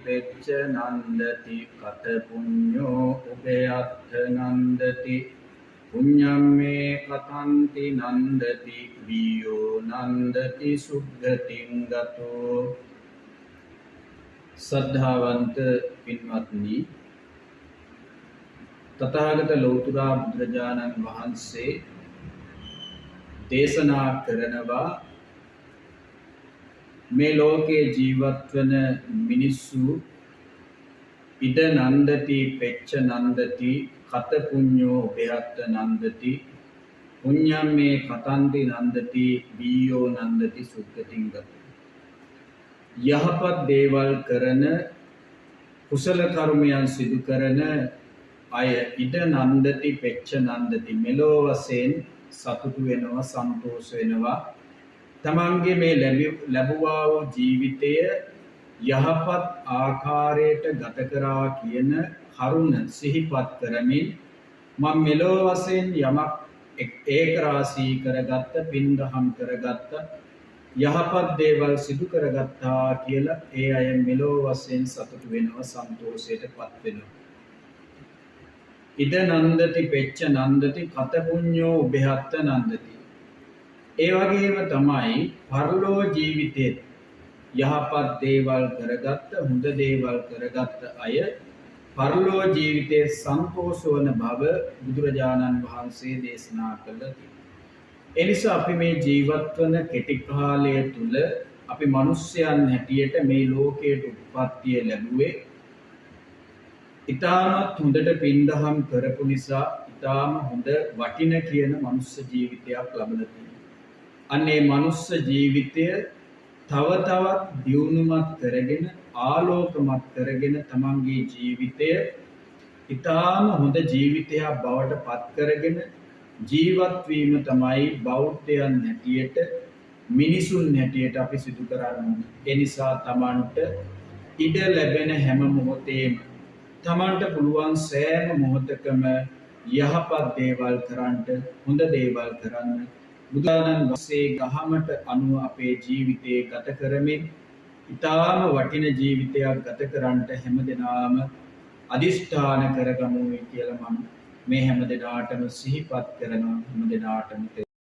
පෙච්ච නන්දති කත පුඤ්ඤෝ උභයත්ථ නන්දති පුඤ්ඤම්මේ කතන්ති නන්දති වියෝ නන්දති සුද්ධතින් ගතෝ. සද්ධාවන්ත පින්වත්නි, තථාගත ලෞතර බුදුරජාණන් වහන්සේ දේශනා කරනවා මේ ලෝකේ ජීවත් වන මිනිස්සු ඉද නන්දති පෙච්ච නන්දති කත පුඤ්ඤෝ උභයත්ථ නන්දති පුඤ්ඤම්මේ කතන්ති නන්දති වියෝ නන්දති සුද්ධතින් ගතෝ. යහපත් දේවල් කරන කුසල කර්මයන් සිදු කරන අය ඉද නන්දති පෙච්ච නන්දති මෙලෝ වශයෙන් සතුටු වෙනවා, සන්තෝෂ වෙනවා. තමන්ගේ මේ ලැබුවා වූ ජීවිතය යහපත් ආකාරයට ගත කරා කියන කරුණ සිහිපත් කරමින් මම මෙලෝ වශයෙන් යමක් ඒක රාශී කරගත්ත, පින්දහම් කරගත්ත, යහපත් දේවල් සිදු කරගත්තා කියලා ඒ අය මෙලෝ වශයෙන් සතුටු වෙනවා, සන්තෝෂයටපත් වෙනවා. ඉද නන්දති පෙච්ච නන්දති කත පුඤ්ඤෝ උභයත්ථ නන්දති. ඒ වගේම තමයි පරලෝ ජීවිතයේ යහපත් දේවල් කරගත්ත, හොඳ දේවල් කරගත්ත අය පරලෝ ජීවිතයේ සන්තෝෂ වන බව බුදුරජාණන් වහන්සේ දේශනා කළා. ඒ නිසා අපි මේ ජීවත් වන කෙටි කාලය තුල අපි මිනිස්යන් හැටියට මේ ලෝකයට උප්පත්තිය ලැබුවේ ඊටමත් හොඳට පින්දහම් කරපු නිසා ඊටම හොඳ වටින කියන මනුෂ්‍ය ජීවිතයක් ලැබලා තියෙනවා. අන්නේ මනුෂ්‍ය ජීවිතය තව තවත් දියුණුමත් කරගෙන, ආලෝකමත් කරගෙන තමන්ගේ ජීවිතය ඊටාම හොඳ ජීවිතයක් බවට පත් කරගෙන ජීවත් වීම තමයි බෞද්ධයන් හැටියට, මිනිසුන් හැටියට අපි සිදු කරන්නේ. ඒ නිසා තමන්ට ඉඩ ලැබෙන හැම මොහොතේම තමන්ට පුළුවන් සෑම මොහොතකම යහපත් දේවල් කරන්නට, හොඳ දේවල් කරන්න, බුදුරජාණන් වහන්සේ ගහමට අනුව අපේ ජීවිතය ගත කරමින් ඊටාම වටින ජීවිතයක් ගත කරන්නට හැමදෙනාම අදිෂ්ඨාන කරගමු කියලා මම මේ හැමදෙනාටම සිහිපත් කරනවා. හැමදෙනාටම